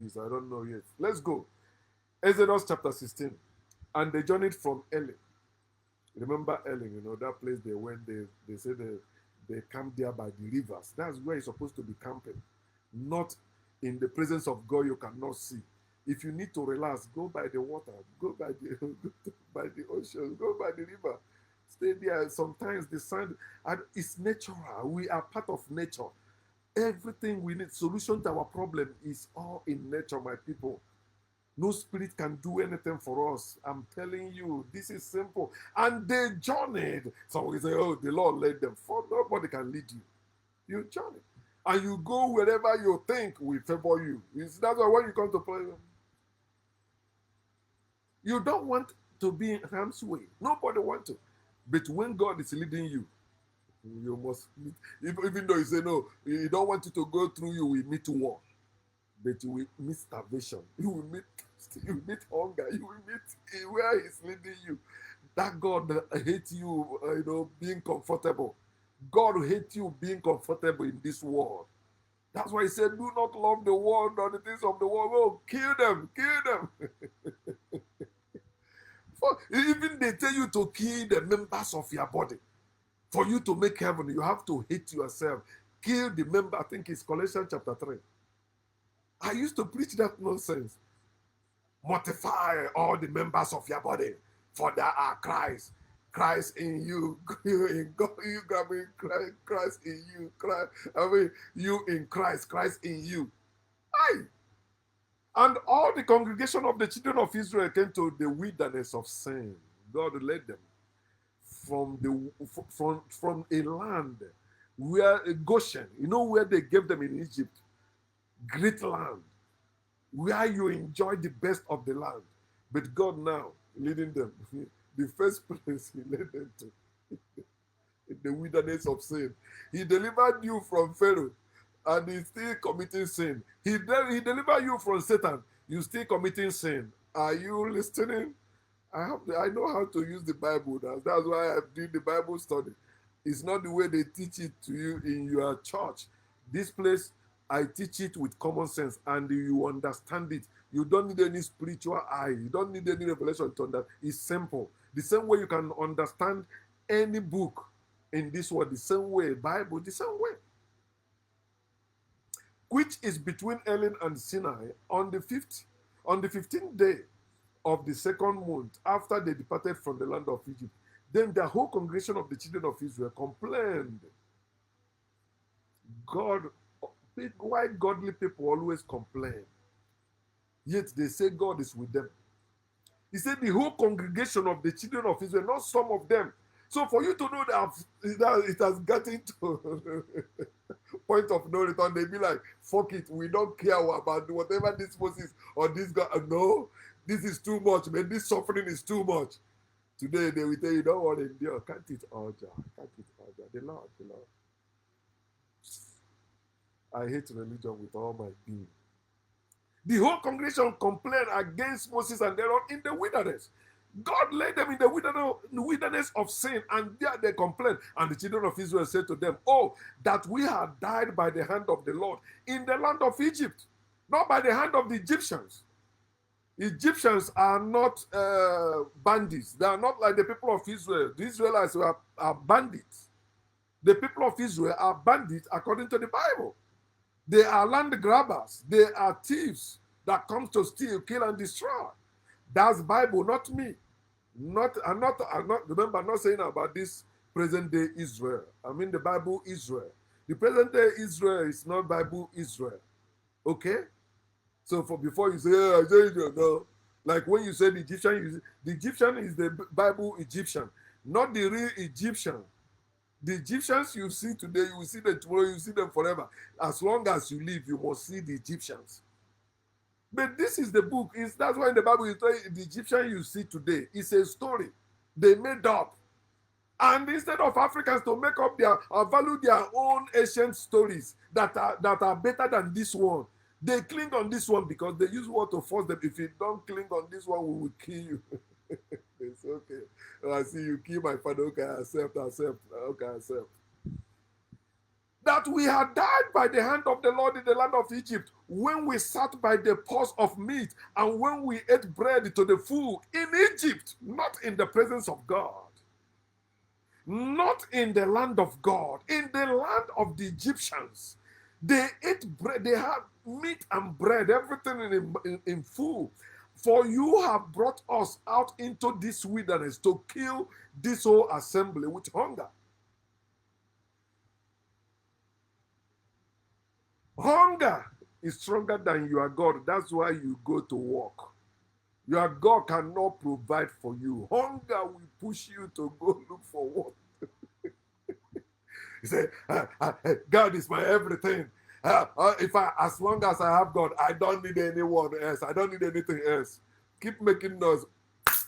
is. I don't know yet. Let's go. Exodus chapter 16. And they journeyed from Elim. Remember Elim, that place they went, they said they camped there by the rivers. That's where you're supposed to be camping. Not in the presence of God you cannot see. If you need to relax, go by the water, go by the by the ocean, go by the river. Stay there. Sometimes the sand, and it's natural. We are part of nature. Everything we need, solution to our problem is all in nature, my people. No spirit can do anything for us. I'm telling you, this is simple. And they journeyed. So we say, oh, the Lord led them. For nobody can lead you. You journey. And you go wherever you think will favor you. That's why when you come to pray, you don't want to be in harm's way. Nobody wants to. But when God is leading you, you must meet. Even though you say no, you don't want it to go through you, we meet war. But you will meet starvation. You will meet hunger. You will meet where He's leading you. That God hates you, being comfortable. God hates you being comfortable in this world. That's why He said, "Do not love the world or the things of the world. Oh, kill them, kill them." Even they tell you to kill the members of your body. For you to make heaven, you have to hate yourself. Kill the member. I think it's Colossians chapter 3. I used to preach that nonsense. Mortify all the members of your body, for there are Christ in you, you in God, you grabbing Christ in you, you in Christ in you. Aye. And all the congregation of the children of Israel came to the wilderness of sin. God led them from a land where Goshen, where they gave them in Egypt, great land, where you enjoy the best of the land. But God now leading them. The first place He led them to, in the wilderness of sin. He delivered you from Pharaoh, and he's still committing sin. He delivered you from Satan. You still committing sin. Are you listening? I know how to use the Bible. That's why I'm doing the Bible study. It's not the way they teach it to you in your church. This place, I teach it with common sense, and you understand it. You don't need any spiritual eye. You don't need any revelation to understand. It's simple. The same way you can understand any book in this world, the same way, Bible, the same way. Which is between Elim and Sinai on the 15th day of the second month after they departed from the land of Egypt. Then the whole congregation of the children of Israel complained. Why godly people always complain? Yet they say God is with them. He said the whole congregation of the children of Israel, not some of them. So for you to know that it has gotten to point of no return, they be like, fuck it, we don't care about whatever this Moses or this God. No, this is too much, man. This suffering is too much. Today they will tell you, don't worry, endure. Can't it all, can't it all, the Lord. I hate religion with all my being. The whole congregation complained against Moses and Aaron in the wilderness. God led them in the wilderness of sin, and there they complained. And the children of Israel said to them, oh, that we had died by the hand of the Lord in the land of Egypt, not by the hand of the Egyptians. Egyptians are not bandits. They are not like the people of Israel. The Israelites are bandits. The people of Israel are bandits according to the Bible. They are land grabbers. They are thieves that come to steal, kill, and destroy. That's Bible, not me. I'm not. Remember, I'm not saying about this present day Israel. I mean the Bible Israel. The present day Israel is not Bible Israel. Okay? So before you say, I say Israel, no. Like when you say the Egyptian is the Bible Egyptian, not the real Egyptian. The Egyptians you see today, you will see them tomorrow, you will see them forever. As long as you live, you must see the Egyptians. But this is the book. That's why in the Bible you tell you, the Egyptian you see today is a story they made up. And instead of Africans to make up value their own ancient stories that are better than this one, they cling on this one because they use what to force them. If you don't cling on this one, we will kill you. It's okay. I see you kill my father. Okay, accept. Okay, accept. that we had died by the hand of the Lord in the land of Egypt, when we sat by the pots of meat, and when we ate bread to the full in Egypt, not in the presence of God, not in the land of God, in the land of the Egyptians. They ate bread, they had meat and bread, everything in full. For you have brought us out into this wilderness to kill this whole assembly with hunger. Hunger is stronger than your God. That's why you go to work. Your God cannot provide for you. Hunger will push you to go look for work. He said, God is my everything. As long as I have God, I don't need anyone else. I don't need anything else. Keep making noise.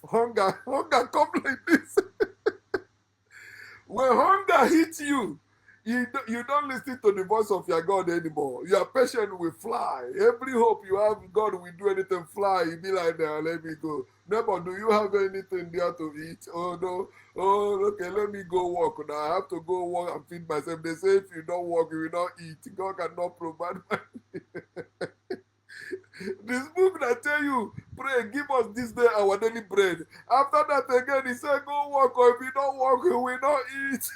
Hunger come like this. When hunger hits you, you don't listen to the voice of your God anymore. Your patient will fly. Every hope you have, God will do anything fly. You be like, now let me go. Neighbor, do you have anything there to eat? Oh no. Oh, okay, let me go work. Now I have to go work and feed myself. They say if you don't work, you will not eat. God cannot provide. This book that tell you, pray, give us this day our daily bread. After that again, he said, go work, or if you don't work, you will not eat.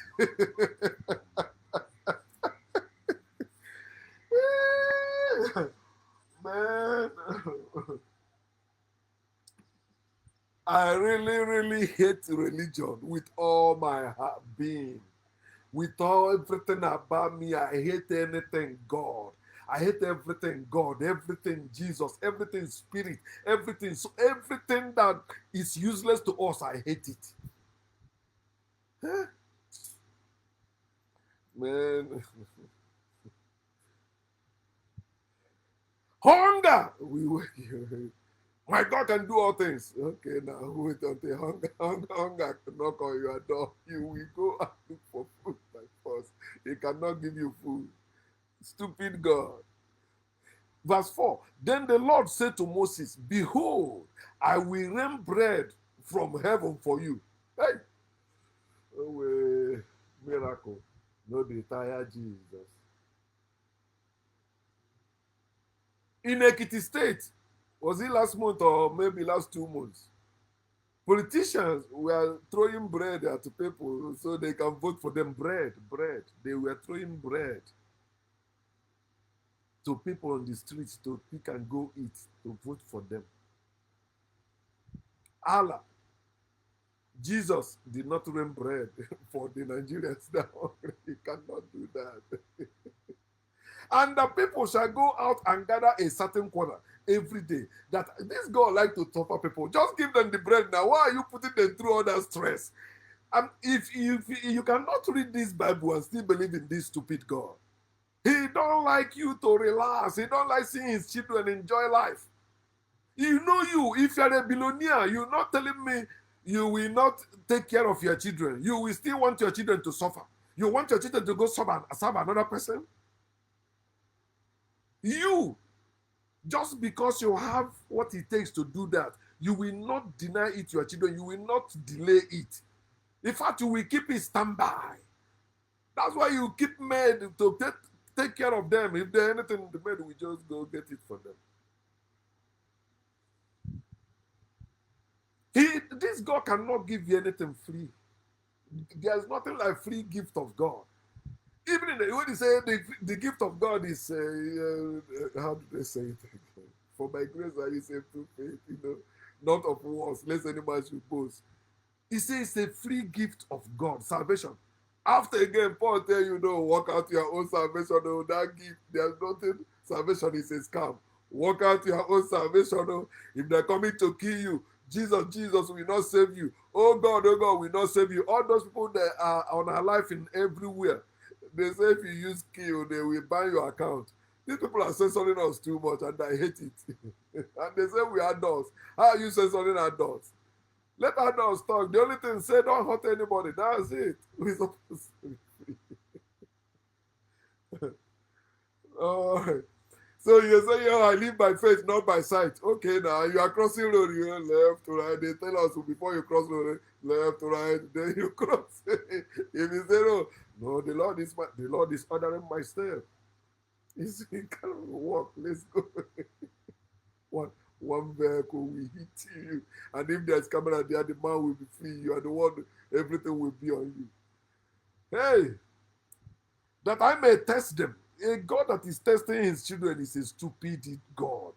Man, I really, really hate religion with all my heart being. With all everything about me, I hate anything God. I hate everything God, everything Jesus, everything spirit, everything. So everything that is useless to us, I hate it. Huh? Man. Hunger. My God can do all things. Okay, now wait until hunger knock on your door. You will go and look for food by force. He cannot give you food. Stupid God. Verse 4. Then the Lord said to Moses, behold, I will rain bread from heaven for you. Hey. Oh, miracle. No, they tire Jesus. In Ekiti State, was it last month or maybe last 2 months? Politicians were throwing bread at people so they can vote for them. Bread. They were throwing bread to people on the streets to pick and go eat, to vote for them. Allah, Jesus did not rain bread for the Nigerians that are hungry. He cannot do that. And the people shall go out and gather a certain corner every day. That this God like to suffer people. Just give them the bread now. Why are you putting them through all that stress? And if you cannot read this Bible and still believe in this stupid God, he don't like you to relax. He don't like seeing his children enjoy life. You know you, if you're a billionaire, you're not telling me you will not take care of your children. You will still want your children to suffer. You want your children to go serve another person? You, just because you have what it takes to do that, you will not deny it to your children. You will not delay it. In fact, you will keep it standby. That's why you keep maid to take care of them. If there's anything, the maid will just go get it for them. This God cannot give you anything free. There's nothing like free gift of God. Even in when you say the gift of God is, how do they say it? For by grace are you saved through faith, not of works, lest any man should boast. He says it's a free gift of God, salvation. After again, Paul tell you, work out your own salvation, that gift, there's nothing, salvation is a scam. Work out your own salvation, if they're coming to kill you, Jesus will not save you. Oh God will not save you. All those people that are on our life in everywhere, they say if you use kill, they will ban your account. These people are censoring us too much, and I hate it. And they say we are adults. How are you censoring adults? Let adults talk. The only thing, say don't hurt anybody. That's it. We're supposed to be free. All right. So you say, "Oh, I live by faith, not by sight." Okay, now you are crossing road, you go left to right. They tell us before you cross road, left to right, then you cross. If you say, "No, no, the Lord is ordering my step." It's you can't walk. Let's go. one one vehicle will hit you, and if there's camera there, the man will be free. You are the one. Everything will be on you. Hey, that I may test them. A God that is testing his children is a stupid God.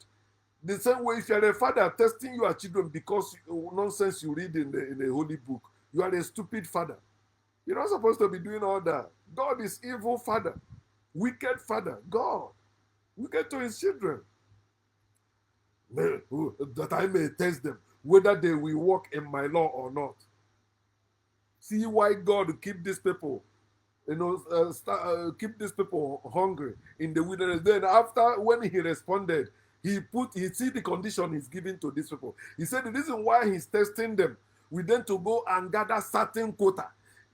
The same way, if you are a father testing your children because nonsense you read in the holy book, you are a stupid father. You're not supposed to be doing all that. God is evil father, wicked father. God, wicked to his children. That I may test them, whether they will walk in my law or not. See why God keep these people, keep these people hungry in the wilderness. Then after, when he responded, he see the condition he's giving to these people. He said the reason why he's testing them with them to go and gather certain quota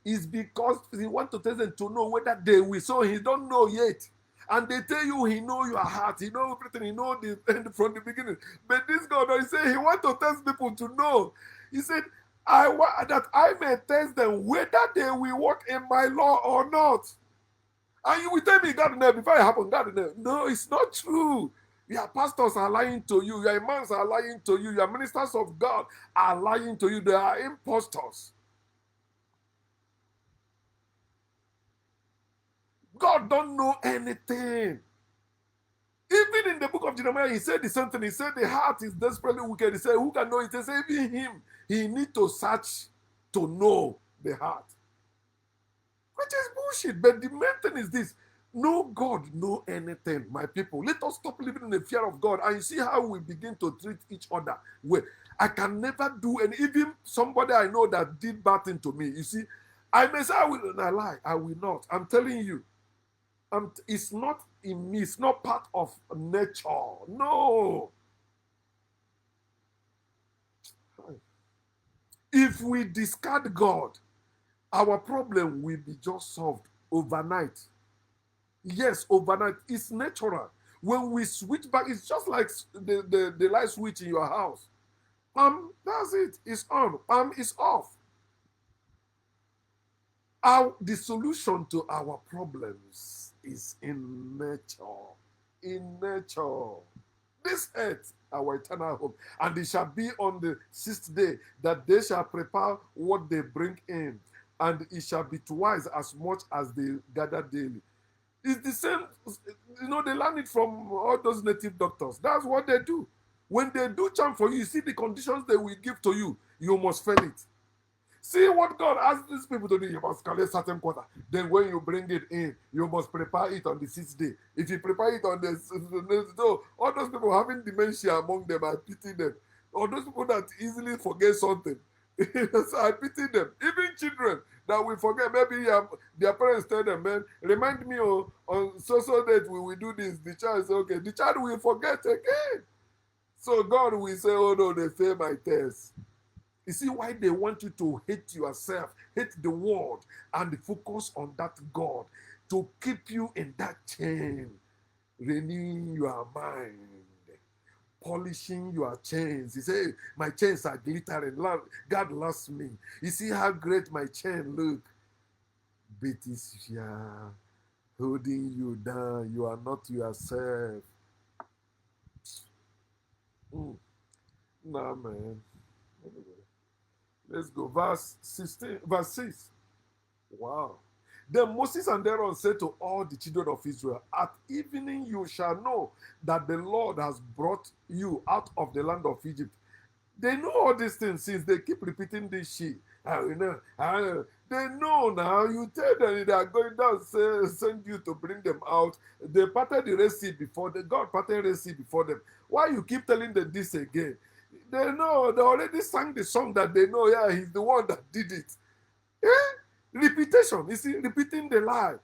is because he want to test them to know whether they will. So he don't know yet. And they tell you he know your heart, he know everything, he know the end from the beginning. But this God, he said he want to test people to know. He said, I want that I may test them whether they will walk in my law or not. And you will tell me God knows before it happens, God knows. No, it's not true. Your pastors are lying to you, your imams are lying to you, your ministers of God are lying to you. They are impostors. God don't know anything. Even in the book of Jeremiah, he said the same thing. He said the heart is desperately wicked. He said, who can know it? He said, even him, he need to search to know the heart. Which is bullshit. But the main thing is this. No God know anything, my people. Let us stop living in the fear of God and see how we begin to treat each other. Well, I can never do, and even somebody I know that did bad thing to me, you see, I may say I will, and I lie. I will not. I'm telling you. It's not in me. It's not part of nature. No. If we discard God, our problem will be just solved overnight. Yes, overnight. It's natural. When we switch back, it's just like the light switch in your house. That's it. It's on. It's off. The solution to our problems is in nature. In nature. This earth, our eternal home. And it shall be on the sixth day that they shall prepare what they bring in. And it shall be twice as much as they gather daily. It's the same, they learn it from all those native doctors. That's what they do. When they do charm for you, you see the conditions they will give to you, you must fail it. See what God asked these people to do. You must collect certain quota. Then when you bring it in, you must prepare it on the sixth day. If you prepare it on the all those people having dementia among them, I pity them. Or those people that easily forget something. So I pity them. Even children that will forget. Maybe their parents tell them, man, remind me on so that we will do this. The child say, okay. The child will forget again. So God will say, oh no, they fail my test. You see why they want you to hate yourself, hate the world, and focus on that God to keep you in that chain, renewing your mind, polishing your chains. He said, my chains are glittering. God loves me. You see how great my chain look. But it's holding you down. You are not yourself. Nah, man. Let's go. Verse 16, verse 6. Wow. Then Moses and Aaron said to all the children of Israel, at evening you shall know that the Lord has brought you out of the land of Egypt. They know all these things since they keep repeating this shit. They know now. You tell them they are going down, send you to bring them out. They parted the Red Sea before them. God parted the Red Sea before them. Why you keep telling them this again? They know. They already sang the song that they know. Yeah, he's the one that did it. Repetition. You see, repeating the lie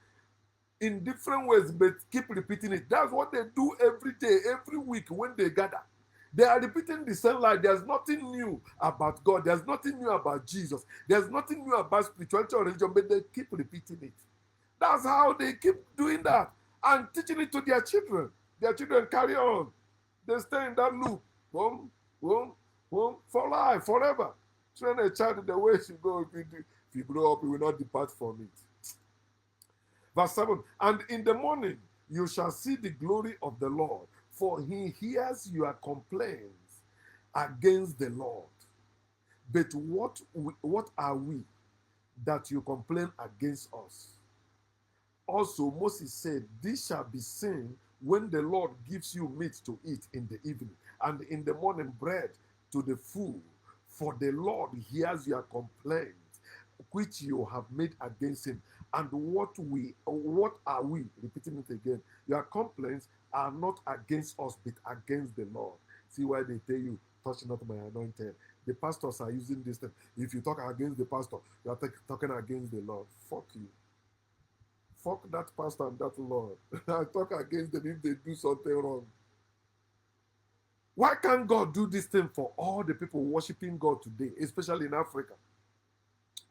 in different ways, but keep repeating it. That's what they do every day, every week when they gather. They are repeating the same lie. There's nothing new about God. There's nothing new about Jesus. There's nothing new about spirituality or religion, but they keep repeating it. That's how they keep doing that and teaching it to their children. Their children carry on. They stay in that loop. Boom, boom, boom, for life, forever. Train a child in the way he should go. If you grow up, he will not depart from it. Verse 7. And in the morning you shall see the glory of the Lord, for he hears your complaints against the Lord. But what are we that you complain against us? Also Moses said, this shall be seen when the Lord gives you meat to eat in the evening, and in the morning bread to the full. For the Lord hears your complaints which you have made against him. And what are we? Repeating it again. Your complaints are not against us, but against the Lord. See why they tell you, touch not my anointed. The pastors are using this thing. If you talk against the pastor, you are talking against the Lord. Fuck you. Fuck that pastor and that Lord. I talk against them if they do something wrong. Why can't God do this thing for all the people worshiping God today, especially in Africa?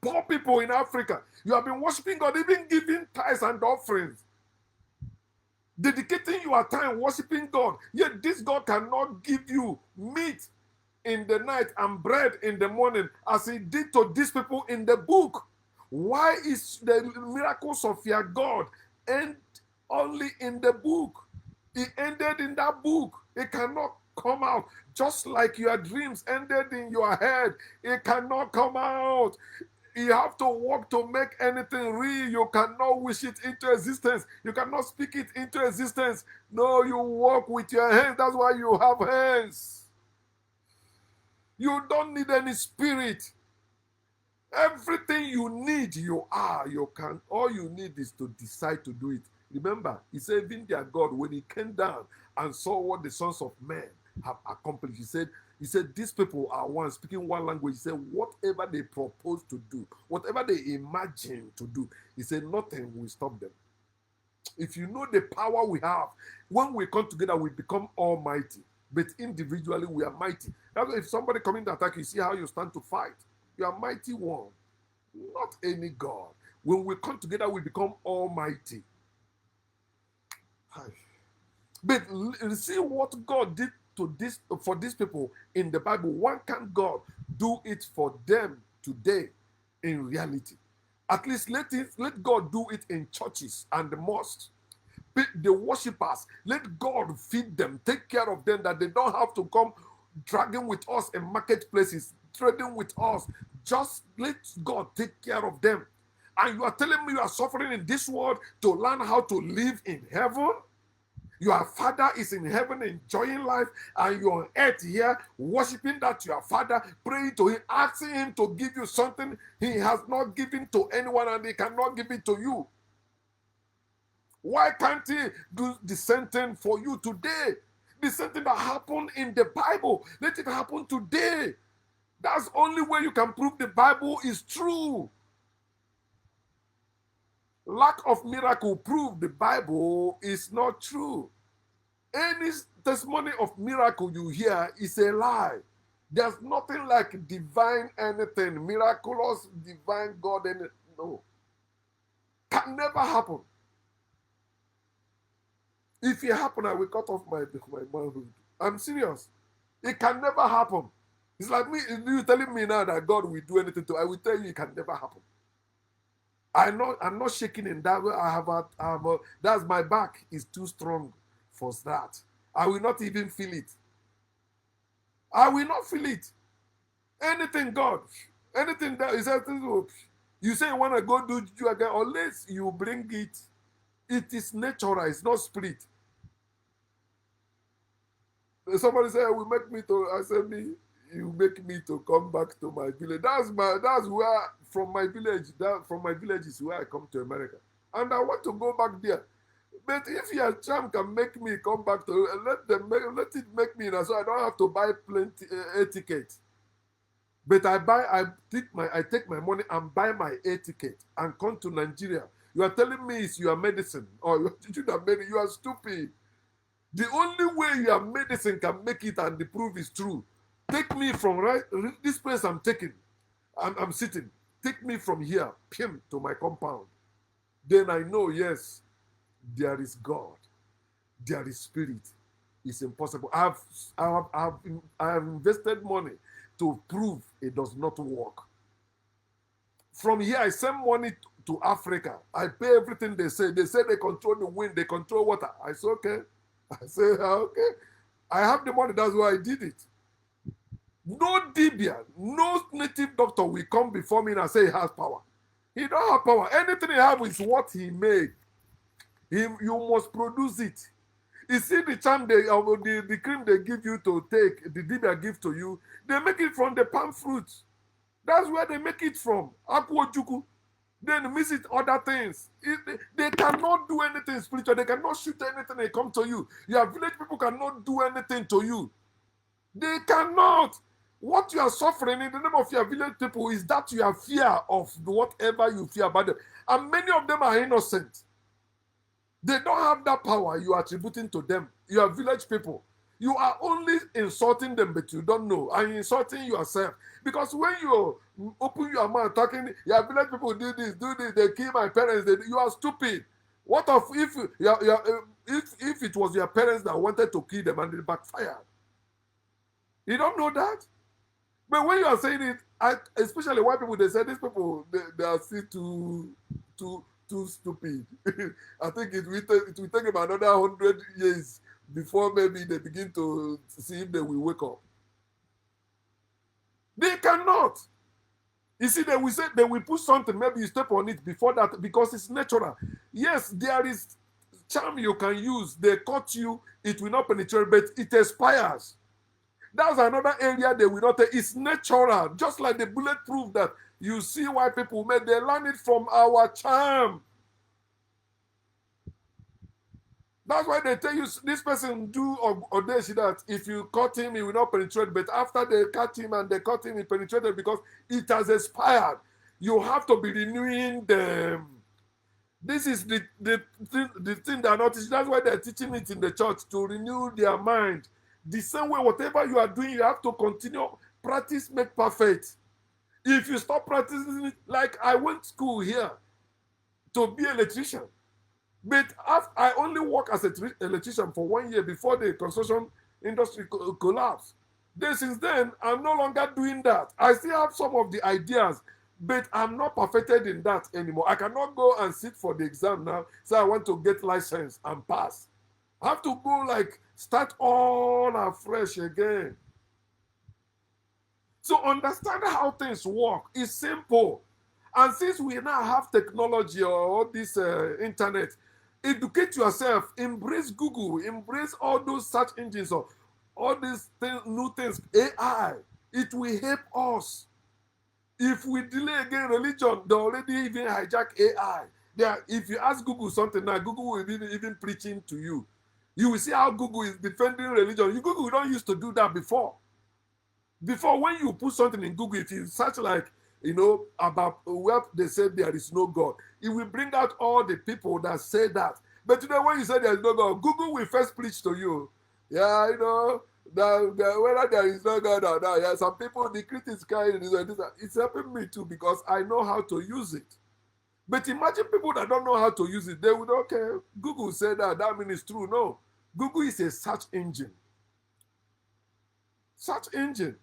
Poor people in Africa, you have been worshiping God, even giving tithes and offerings, dedicating your time worshiping God. Yet this God cannot give you meat in the night and bread in the morning as he did to these people in the book. Why is the miracles of your God end only in the book? It ended in that book. It cannot come out. Just like your dreams ended in your head, it cannot come out. You have to work to make anything real. You cannot wish it into existence. You cannot speak it into existence. No, you work with your hands. That's why you have hands. You don't need any spirit. Everything you need, you are. You can. All you need is to decide to do it. Remember, he said, even their God, when he came down and saw what the sons of men have accomplished, he said, these people are one, speaking one language. He said, whatever they propose to do, whatever they imagine to do, he said, nothing will stop them. If you know the power we have, when we come together, we become almighty. But individually, we are mighty. That's why if somebody comes to attack you, see how you stand to fight. You are mighty one, not any God. When we come together, we become almighty. But see what God did to this for these people in the Bible. Why can't God do it for them today in reality? At least let God do it in churches and the mosques. The worshippers, let God feed them, take care of them, that they don't have to come dragging with us in marketplaces, trading with us. Just let God take care of them. And you are telling me you are suffering in this world to learn how to live in heaven? Your father is in heaven enjoying life, and you're on earth here worshiping that your father, praying to him, asking him to give you something he has not given to anyone, and he cannot give it to you. Why can't he do the same thing for you today? The same thing that happened in the Bible, let it happen today. That's the only way you can prove the Bible is true. Lack of miracle prove the Bible is not true. Any testimony of miracle you hear is a lie. There's nothing like divine anything, miraculous, divine God, no. Can never happen. If it happen, I will cut off my manhood. I'm serious. It can never happen. It's like me, you telling me now that God will do anything to, I will tell you it can never happen. I'm not shaking in that way. That's my back is too strong for that. I will not even feel it. I will not feel it. Anything God, anything that is, you say you want to go do juju again, unless you bring it. It is natural, it's not spirit. Somebody say, "Will make me to." I said, "Me, you make me to come back to my village." That's where from my village. From my village is where I come to America, and I want to go back there. But if your charm can make me come back to, let it make me, so I don't have to buy plenty air ticket. But I take my money and buy my air ticket and come to Nigeria. You are telling me it's your medicine, or you are stupid. The only way your medicine can make it and the proof is true. Take me from this place I'm taking. I'm sitting. Take me from here, to my compound. Then I know, yes, there is God. there is spirit. It's impossible. I have invested money to prove it does not work. From here, I send money to Africa. I pay everything they say. They say they control the wind, they control water. I say, okay. I say, okay. I have the money, that's why I did it. No Dibia, no native doctor will come before me and say he has power. He don't have power. Anything he have is what he made. You must produce it. You see the charm the cream they give you to take, the Dibia give to you, they make it from the palm fruit. That's where they make it from. Akwojuku. Then mix it other things. They cannot do anything spiritual. They cannot shoot anything they come to you. Your village people cannot do anything to you. They cannot. What you are suffering in the name of your village people is that you have fear of whatever you fear about them. And many of them are innocent. They don't have that power you are attributing to them. You are village people. You are only insulting them, but you don't know. And insulting yourself. Because when you open your mouth talking, your village people do this, they kill my parents, you are stupid. What if if it was your parents that wanted to kill them and it backfired? You don't know that? But when you are saying it, especially white people, they say these people, they are still too stupid. I think it will take about another 100 years before maybe they begin to see if they will wake up. They cannot. You see, they will say they will put something, maybe you step on it before that because it's natural. Yes, there is charm you can use. They cut you, it will not penetrate, but it expires. That's another area they will not take. It's natural. Just like the bulletproof that you see white people made, they learn it from our charm. That's why they tell you this person do or they see that if you cut him, he will not penetrate. But after they cut him and they cut him, he penetrated because it has expired. You have to be renewing them. This is the thing they are not teaching. That's why they're teaching it in the church to renew their mind. The same way, whatever you are doing, you have to continue. Practice make perfect. If you stop practicing it, like I went to school here to be an electrician. But I only work as an electrician for 1 year before the construction industry collapsed. Then since then, I'm no longer doing that. I still have some of the ideas, but I'm not perfected in that anymore. I cannot go and sit for the exam now, so I want to get license and pass. I have to go like start all afresh again. So understand how things work. It's simple. And since we now have technology or this internet, educate yourself, embrace Google, embrace all those search engines or all these new things, AI. It will help us. If we delay again religion, they already even hijack AI. If you ask Google something now, Google will be even preaching to you. You will see how Google is defending religion. Google don't used to do that before. Before, when you put something in Google, if you search like, about where they say there is no God, it will bring out all the people that say that. But today, when you say there is no God, Google will first preach to you. Yeah, whether there is no God or not. Yeah, some people, the critics kind it's helping me too because I know how to use it. But imagine people that don't know how to use it. They would, okay, Google said that means it's true. No, Google is a search engine. Search engine.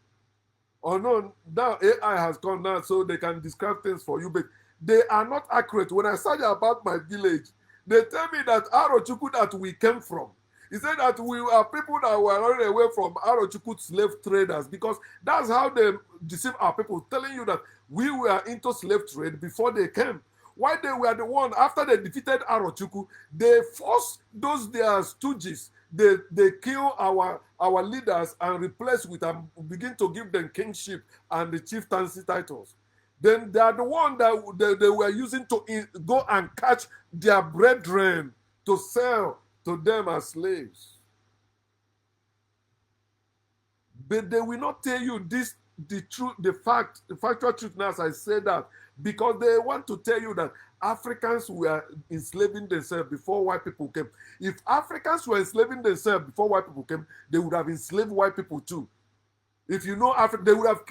Oh no, now AI has come now so they can describe things for you, but they are not accurate. When I search about my village, they tell me that Arochukwu that we came from. He said that we are people that were running away from Arochukwu slave traders because that's how they deceive our people, telling you that we were into slave trade before they came. Why they were the one, after they defeated Arochukwu, they forced those their stooges. They kill our leaders and replace with them, begin to give them kingship and the chieftaincy titles. Then they are the one that they were using to go and catch their brethren to sell to them as slaves. But they will not tell you this, the truth, the factual truth now as I say that, because they want to tell you that Africans were enslaving themselves before white people came. If Africans were enslaving themselves before white people came, they would have enslaved white people too. If you know Africa, they would have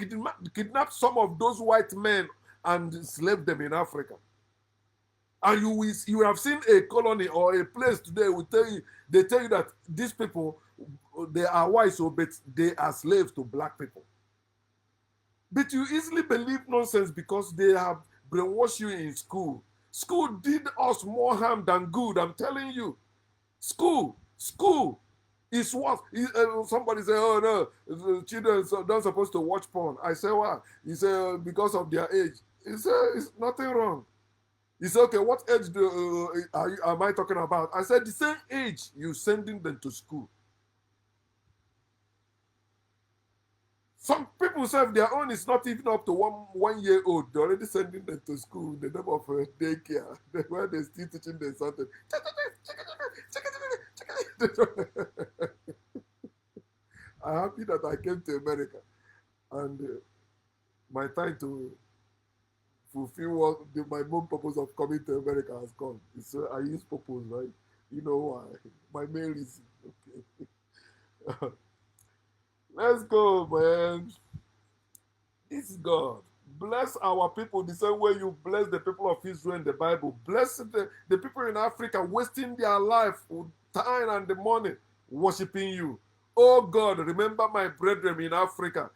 kidnapped some of those white men and enslaved them in Africa. And you have seen a colony or a place today will tell you, they tell you that these people, they are white, so but they are slaves to black people. But you easily believe nonsense because they have brainwashed you in school. School did us more harm than good, I'm telling you. School is what somebody say, oh no, the children don't supposed to watch porn. I say, why? He say, because of their age. He say, it's nothing wrong. He said, okay, what age am I talking about? I said, the same age you sending them to school. Some people say their own is not even up to 1 year old. They're already sending them to school in the name of daycare, where they're still teaching them something. I'm happy that I came to America, and my time to fulfill what my main purpose of coming to America has come. So I use purpose, right? You know why? My main reason. Okay. Let's go, man. It's God. Bless our people the same way you bless the people of Israel in the Bible. Bless the people in Africa wasting their life, time and the money worshiping you. Oh God, remember my brethren in Africa.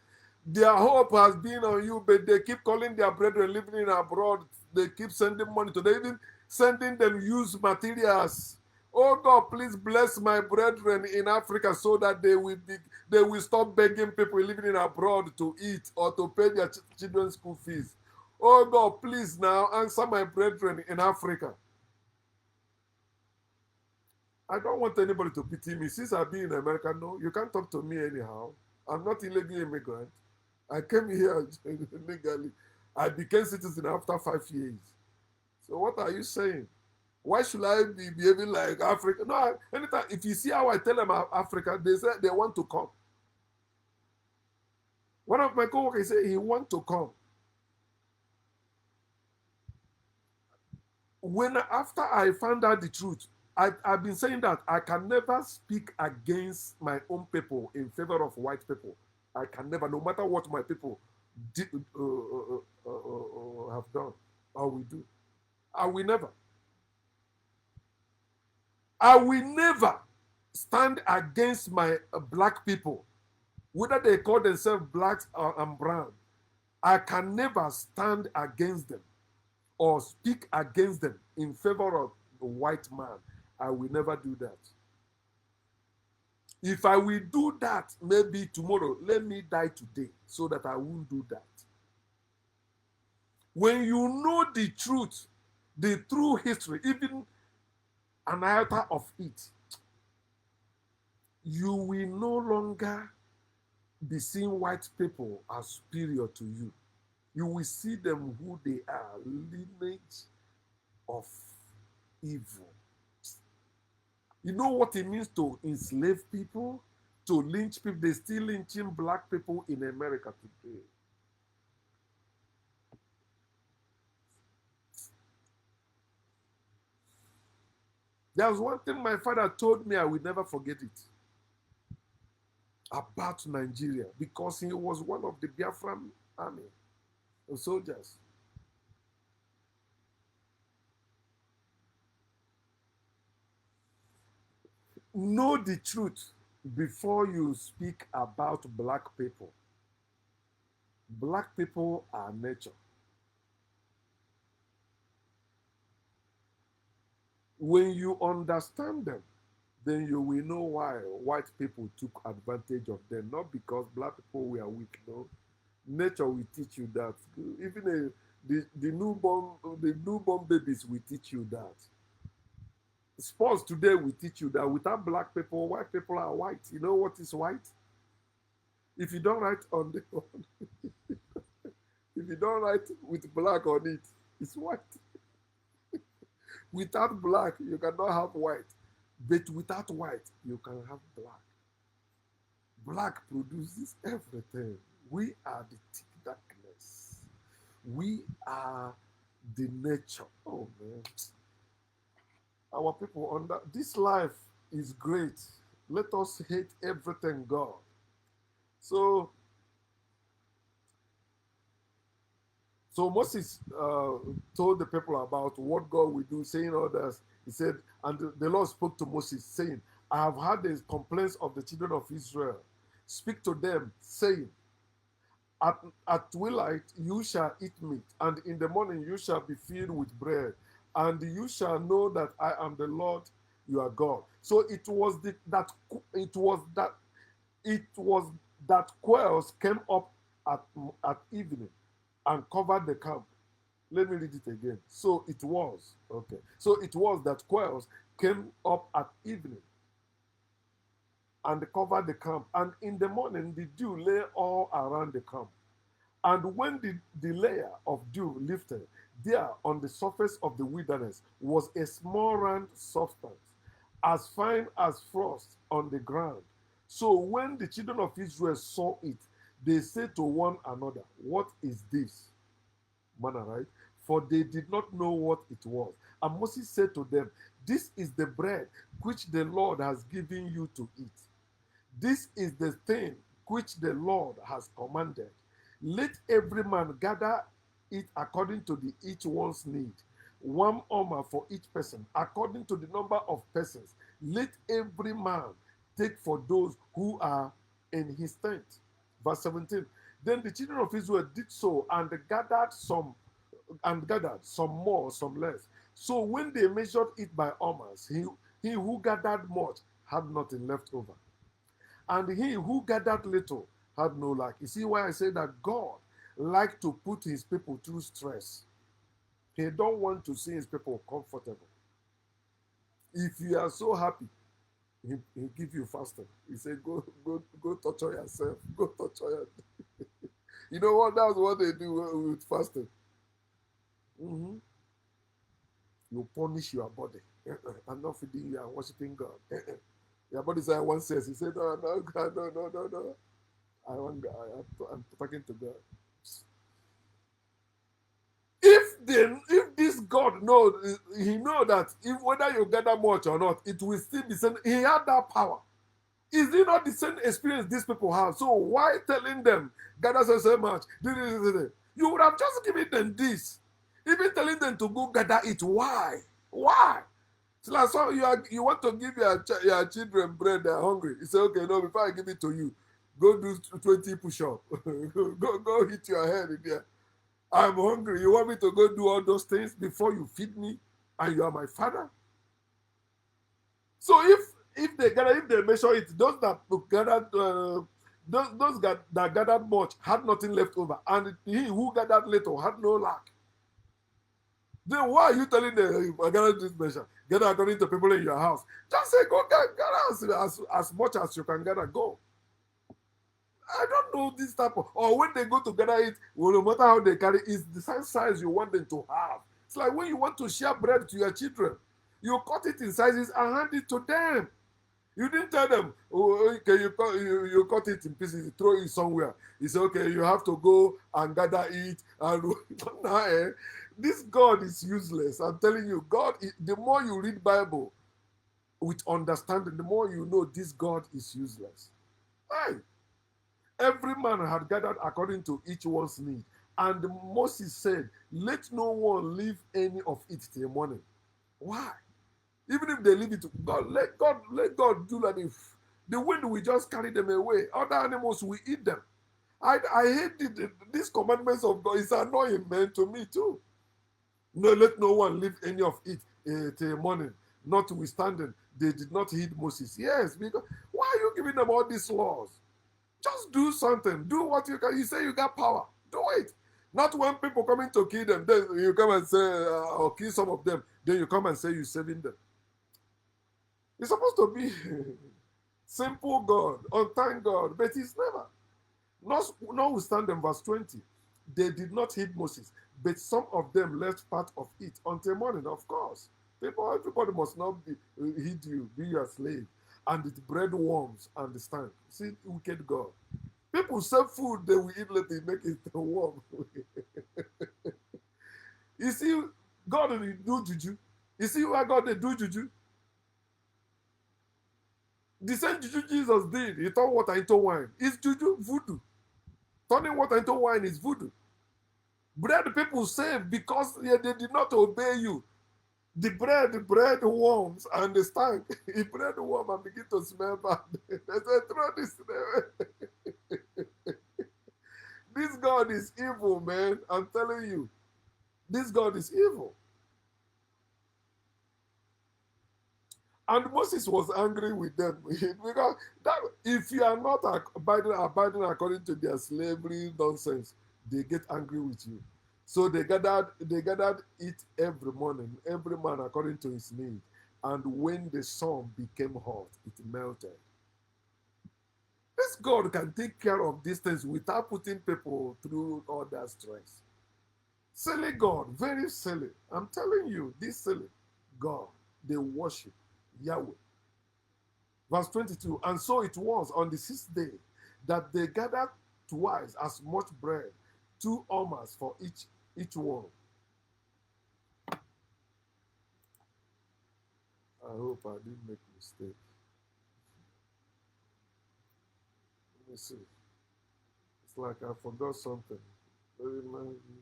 Their hope has been on you, but they keep calling their brethren living in abroad. They keep sending money to them, even sending them used materials. Oh God, please bless my brethren in Africa so that they will stop begging people living in abroad to eat or to pay their children's school fees. Oh God, please now answer my brethren in Africa. I don't want anybody to pity me. Since I've been in America, no, you can't talk to me anyhow. I'm not illegal immigrant. I came here legally. I became citizen after 5 years. So what are you saying? Why should I be behaving like Africa? No, anytime, if you see how I tell them Africa, they say they want to come. One of my coworkers said he want to come. After I found out the truth, I've been saying that I can never speak against my own people in favor of white people. I can never, no matter what my people did, have done or we do. I will never. I will never stand against my black people, whether they call themselves blacks and brown. I can never stand against them or speak against them in favor of the white man. I will never do that. If I will do that, maybe tomorrow, let me die today so that I won't do that. When you know the truth, the true history, even an iota of it, you will no longer be seeing white people as superior to you. You will see them who they are, lineage of evil. You know what it means to enslave people, to lynch people? They're still lynching black people in America today. There's one thing my father told me, I will never forget it, about Nigeria, because he was one of the Biafran army soldiers. Know the truth before you speak about black people. Black people are nature. When you understand them, then you will know why white people took advantage of them. Not because black people were weak, no. Nature will teach you that. Even the newborn babies will teach you that. Sports today will teach you that without black people, white people are white. You know what is white? If you don't write on the if you don't write with black on it, it's white. Without black, you cannot have white. But without white, you can have black. Black produces everything. We are the thick darkness. We are the nature. Oh man. Our people under this life is great. Let us hate everything God. So So Moses told the people about what God will do, saying all this. He said, and the Lord spoke to Moses, saying, I have heard the complaints of the children of Israel. Speak to them, saying, at, at twilight you shall eat meat, and in the morning you shall be filled with bread, and you shall know that I am the Lord your God. So it was that quails came up at evening and covered the camp. Let me read it again. So it was, okay. So it was that quails came up at evening and covered the camp, and in the morning the dew lay all around the camp. And when the layer of dew lifted, there on the surface of the wilderness was a small round substance, as fine as frost on the ground. So when the children of Israel saw it, they said to one another, what is this? Manna, right? For they did not know what it was. And Moses said to them, this is the bread which the Lord has given you to eat. This is the thing which the Lord has commanded. Let every man gather it according to each one's need, one omer for each person, according to the number of persons. Let every man take for those who are in his tent. Verse 17. Then the children of Israel did so, and gathered some more, some less. So when they measured it by omers, he who gathered much had nothing left over, and he who gathered little had no lack. You see why I say that God likes to put his people through stress. He don't want to see his people comfortable. If you are so happy, he give you fasting. He said, go torture yourself. Go torture yourself. You know what? That's what they do with fasting. Mm-hmm. You punish your body. I'm not feeding you and worshiping God. Your body said, I want sex. He said, no, God, no. I want God. I'm talking to God. If this God knows, he know that if whether you gather much or not, it will still be same. He had that power. Is it not the same experience these people have? So why telling them gather so much? You would have just given them this. Even telling them to go gather it. Why? Why? So like, so you want to give your children bread, they're hungry. You say, okay, no, before I give it to you, go do 20 push-up. go hit your head in there. I'm hungry. You want me to go do all those things before you feed me and you are my father? So if they measure it, those that gathered that gathered much had nothing left over, and he who gathered little had no lack. Then why are you telling them, I gather this measure? Gather according to people in your house. Just say, go gather as much as you can gather. Go. I don't know this type of, or when they go to gather it, well, no matter how they carry, it's the same size you want them to have. It's like when you want to share bread to your children, you cut it in sizes and hand it to them. You didn't tell them, oh, okay, you cut it in pieces, you throw it somewhere. You say, okay, you have to go and gather it. And now, this God is useless. I'm telling you, God, the more you read Bible with understanding, the more you know this God is useless. Hey, every man had gathered according to each one's need. And Moses said, let no one leave any of it till morning. Why? Even if they leave it to God, let God do that. If the wind will just carry them away, other animals will eat them. I hate these commandments of God. It's annoying, man, to me too. No, let no one leave any of it till morning. Notwithstanding, they did not heed Moses. Yes, because why are you giving them all these laws? Just do something. Do what you can. You say you got power. Do it. Not when people coming to kill them, then you come and say, or kill some of them, then you come and say you're saving them. It's supposed to be simple God, on time God, but it's never. Notwithstanding, verse 20, they did not heed Moses, but some of them left part of it until morning, of course. Everybody must not heed you, be your slave. And it bread worms and the stank. See, wicked God. People sell food, they will eat later, make it warm. You see, God will do juju. You see why God they do juju? The same juju Jesus did. He turned water into wine. It's juju, voodoo. Turning water into wine is voodoo. Bread people saved because they did not obey you. The bread warms and the stank. The bread warm and begin to smell bad. They said, throw this away. This God is evil, man. I'm telling you. This God is evil. And Moses was angry with them because that, if you are not abiding according to their slavery nonsense, they get angry with you. So they gathered it every morning, every man according to his need. And when the sun became hot, it melted. This God can take care of these things without putting people through all that stress. Silly God, very silly. I'm telling you, this silly God, they worship Yahweh. Verse 22, and so it was on the sixth day that they gathered twice as much bread, 2 omers for each one. I hope I didn't make a mistake. Let me see. It's like I forgot something. Very remind me.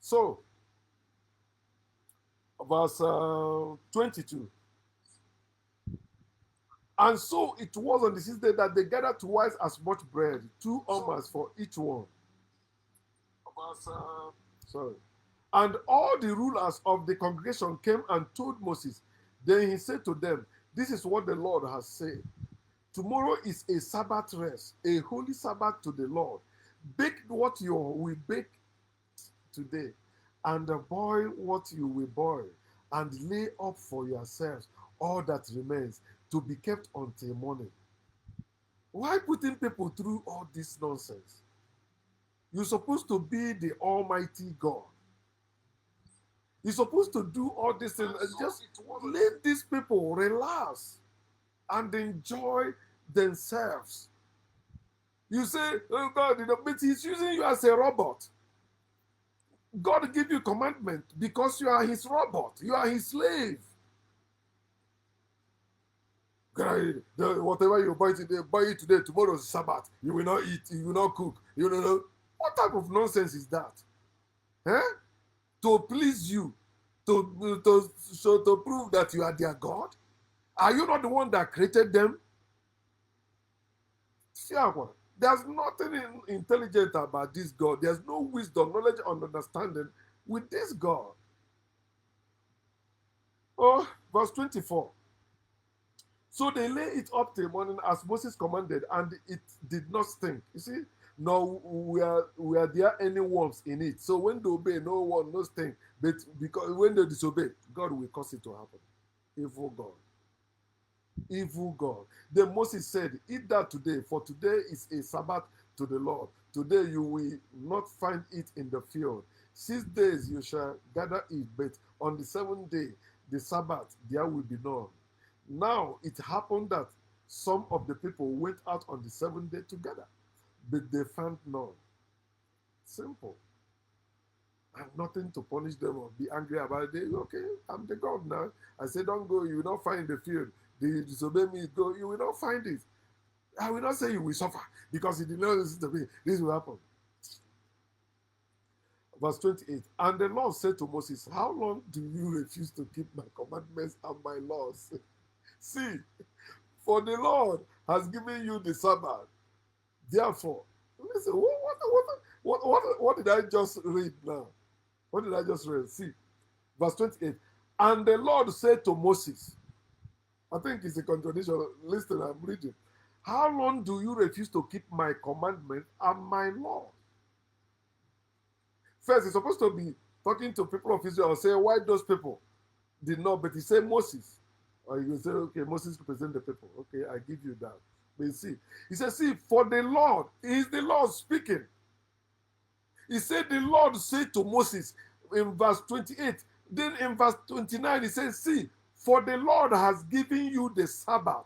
So, verse 22. And so it was on the sixth day that they gathered twice as much bread, 2 omers for each one. Sorry. And all the rulers of the congregation came and told Moses. Then he said to them, this is what the Lord has said. Tomorrow is a Sabbath rest, a holy Sabbath to the Lord. Bake what you will bake today, and boil what you will boil, and lay up for yourselves all that remains to be kept until morning. Why putting people through all this nonsense? You're supposed to be the Almighty God. You're supposed to do all this and just let these people relax and enjoy themselves. You say, oh God, but he's using you as a robot. God give you commandment because you are his robot. You are his slave. Whatever you buy it today, tomorrow is Sabbath. You will not eat, you will not cook. You will not. What type of nonsense is that? Eh? To please you, to prove that you are their God? Are you not the one that created them? There's nothing intelligent about this God. There's no wisdom, knowledge, and understanding with this God. Oh, verse 24. So they lay it up till morning as Moses commanded, and it did not stink. You see, nor were there any worms in it. So when they obey, no one, no stink. But because when they disobey, God will cause it to happen. Evil God. Evil God. Then Moses said, eat that today, for today is a Sabbath to the Lord. Today you will not find it in the field. 6 days you shall gather it, but on the 7th day, the Sabbath, there will be none. Now it happened that some of the people went out on the 7th day together, but they found none. Simple. And nothing to punish them or be angry about it. Okay, I'm the God now. I say, don't go, you will not find the field. They disobey me, go, you will not find it. I will not say you will suffer because you did not listen to me. This will happen. Verse 28. And the Lord said to Moses, how long do you refuse to keep my commandments and my laws? See, for the Lord has given you the Sabbath. Therefore, listen, what did I just read now? What did I just read? See, verse 28. And the Lord said to Moses, I think it's a contradiction. Listen, I'm reading. How long do you refuse to keep my commandment and my law? First, he's supposed to be talking to people of Israel and say, why those people did not, but he said Moses. Or you say, okay, Moses represents the people. Okay, I give you that. But you see, he says, see, for the Lord, he is the Lord speaking. He said, the Lord said to Moses in verse 28. Then in verse 29, he says, see, for the Lord has given you the Sabbath.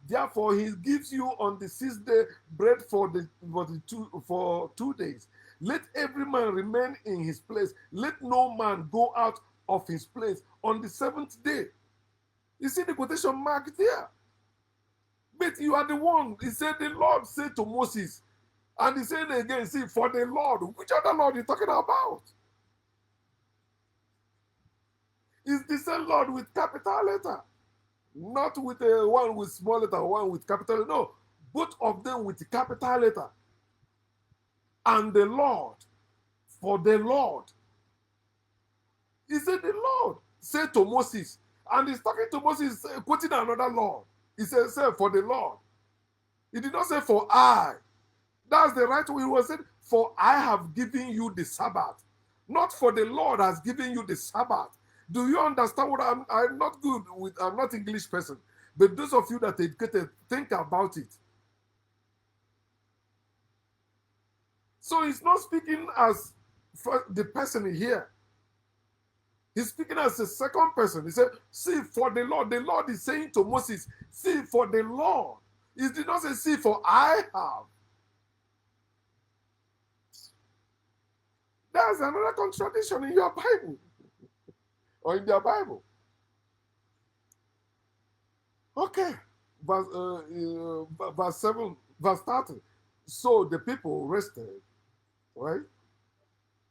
Therefore, he gives you on the 6th day bread for 2 days. Let every man remain in his place. Let no man go out of his place on the seventh day. You see the quotation mark there. But you are the one. He said, the Lord said to Moses, and he said again, see, for the Lord. Which other Lord are you talking about? It's the same Lord with capital letter. Not with a one with small letter, one with capital letter. No, both of them with capital letter. And the Lord, for the Lord. He said, the Lord said to Moses, and he's talking to Moses, quoting another Lord. He said, for the Lord. He did not say for I. That's the right way. He was saying, for I have given you the Sabbath. Not for the Lord has given you the Sabbath. Do you understand what I'm not good with, I'm not English person. But those of you that are educated, think about it. So he's not speaking as for the person here. He's speaking as a second person. He said, see, for the Lord. The Lord is saying to Moses, see, for the Lord. He did not say, see, for I have. That's another contradiction in your Bible. Or in their Bible. Okay. Verse 7, verse 30. So the people rested, right?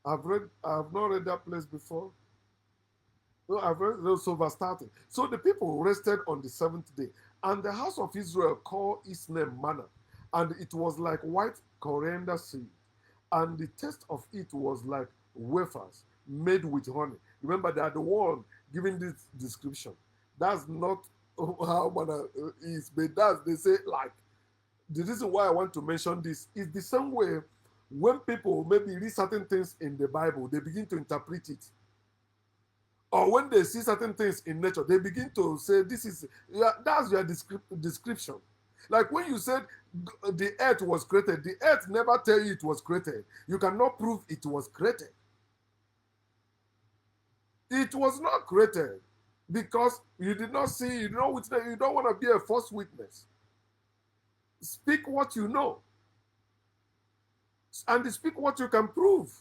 I've not read that place before. No, I've read so verse 30. So the people rested on the seventh day, and the house of Israel called its name manna, and it was like white coriander seed, and the taste of it was like wafers made with honey. Remember, they are the one giving this description. That's not how manna is, but that's, they say, like, the reason why I want to mention this is the same way when people maybe read certain things in the Bible, they begin to interpret it. Or when they see certain things in nature, they begin to say, this is, that's your description. Like when you said the earth was created, the earth never tell you it was created. You cannot prove it was created. It was not created because you did not see, you don't want to be a false witness. Speak what you know. And speak what you can prove.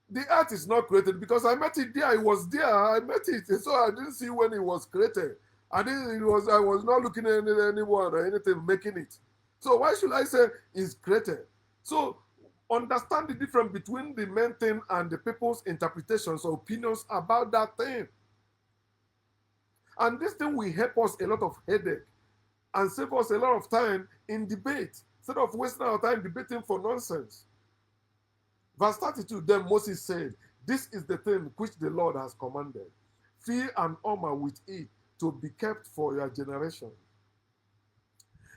The earth is not created because I met it there. It was there. I met it. So I didn't see when it was created. I was not looking at anyone or anything making it. So why should I say it's created? So understand the difference between the main thing and the people's interpretations or opinions about that thing. And this thing will help us a lot of headache and save us a lot of time in debate instead of wasting our time debating for nonsense. Verse 32, then Moses said, this is the thing which the Lord has commanded. Fear and honor with it to be kept for your generation,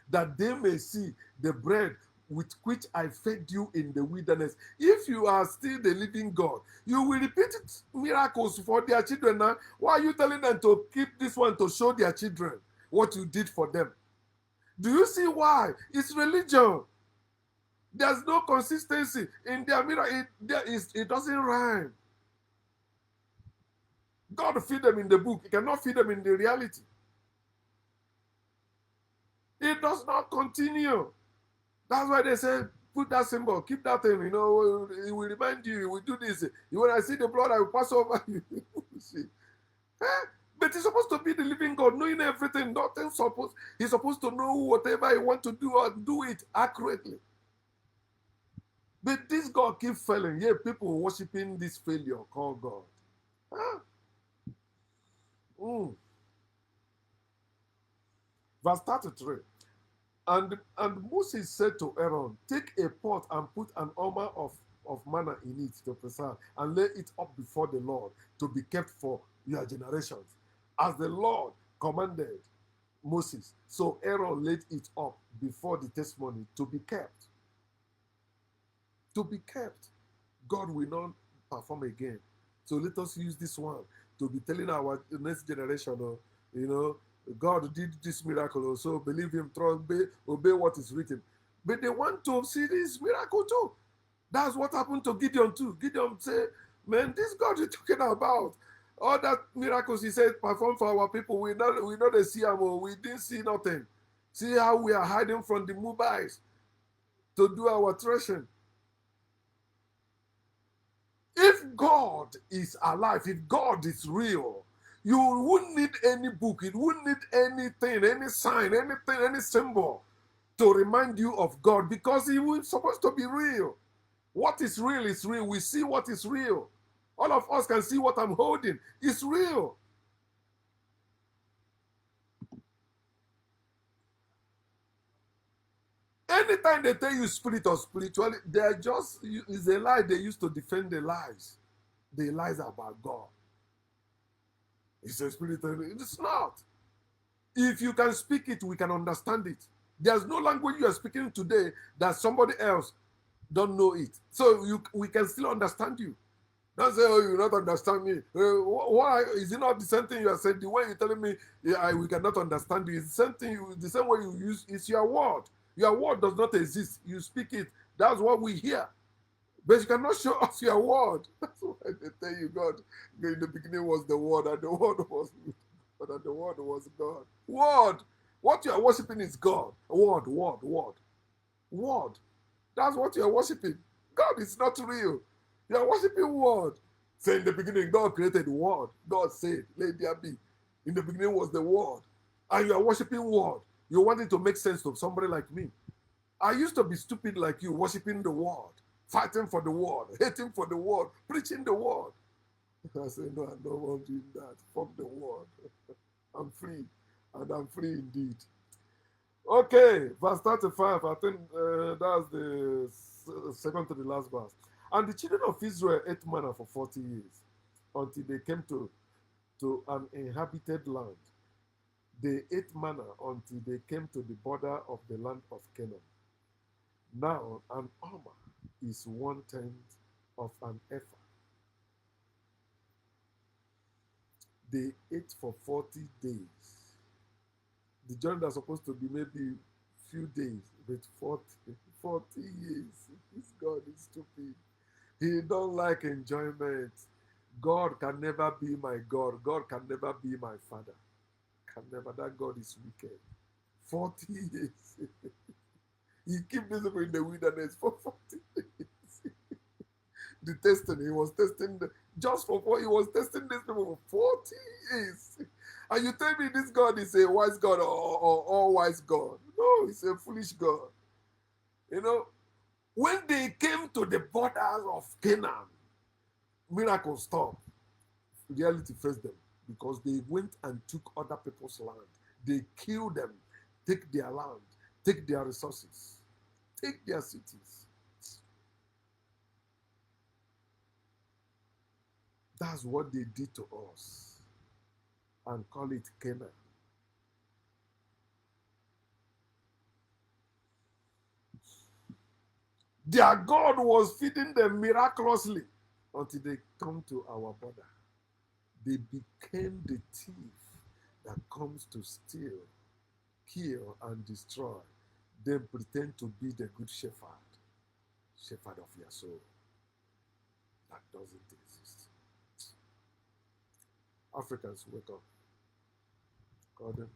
that they may see the bread with which I fed you in the wilderness. If you are still the living God, you will repeat miracles for their children now. Why are you telling them to keep this one to show their children what you did for them? Do you see why? It's religion. There's no consistency in their miracle. It doesn't rhyme. God feed them in the book. He cannot feed them in the reality. It does not continue. That's why they say, put that symbol, keep that thing, it will remind you, it will do this. When I see the blood, I will pass over you. See? But he's supposed to be the living God, knowing everything. He's supposed to know whatever he wants to do or do it accurately. But this God keeps failing. Yeah, people worshiping this failure called God. Huh? Verse 33. And Moses said to Aaron, take a pot and put an armor of manna in it to preserve, and lay it up before the Lord to be kept for your generations. As the Lord commanded Moses, so Aaron laid it up before the testimony to be kept. To be kept. God will not perform again. So let us use this one to be telling our next generation, God did this miracle, so believe him, trust, obey what is written. But they want to see this miracle too. That's what happened to Gideon too. Gideon said, man, this God you're talking about, all that miracles he said perform for our people, we know they see them, we didn't see nothing. See how we are hiding from the Moabites to do our threshing. If If God is alive, if God is real, you wouldn't need any book, you wouldn't need anything, any sign, anything, any symbol to remind you of God, because He was supposed to be real. What is real is real. We see what is real. All of us can see what I'm holding. It's real. Anytime they tell you spirit or spirituality, they're just, it's a lie they used to defend the lies. The lies about God. It's a spirit. It's not. If you can speak it, we can understand it. There's no language you are speaking today that somebody else don't know it. So we can still understand you. Don't say, oh, you not understand me. Why? Is it not the same thing you are saying? The way you're telling me, yeah, we cannot understand you. It's the same thing, the same way you use, it's your word. Your word does not exist. You speak it. That's what we hear. But you cannot show us your word. That's why they tell you God. In the beginning was the word, and the word was God, and the word was God. Word. What you are worshiping is God. Word, word, word. Word. That's what you are worshiping. God is not real. You are worshiping word. Say in the beginning, God created the word. God said, let there be. In the beginning was the word. And you are worshiping word. You want it to make sense to somebody like me. I used to be stupid like you, worshiping the word, fighting for the word, hating for the word, preaching the word. I said, no, I don't want to do that. Fuck the word. I'm free. And I'm free indeed. Okay, verse 35. I think that's the second to the last verse. And the children of Israel ate manna for 40 years until they came to an inhabited land. They ate manna until they came to the border of the land of Canaan. Now, an omer is 1/10 of an ephah. They ate for 40 days. The journey that's supposed to be maybe few days, but 40 years. This God is stupid. He don't like enjoyment. God can never be my God. God can never be my father. Can never. That God is wicked. 40 years. He keep these people in the wilderness for 40 days. The testing, he was testing just for 4. He was testing these people for 40 years. And you tell me this God is a wise God or all-wise God. No, he's a foolish God. You know, when they came to the borders of Canaan, miracles stopped. Reality faced them because they went and took other people's land. They killed them, take their land, take their resources, take their cities. That's what they did to us and call it Canaan. Their God was feeding them miraculously until they come to our border. They became the thief that comes to steal, kill, and destroy. Then pretend to be the good shepherd, shepherd of your soul. That doesn't exist. Africans, wake up. Call them.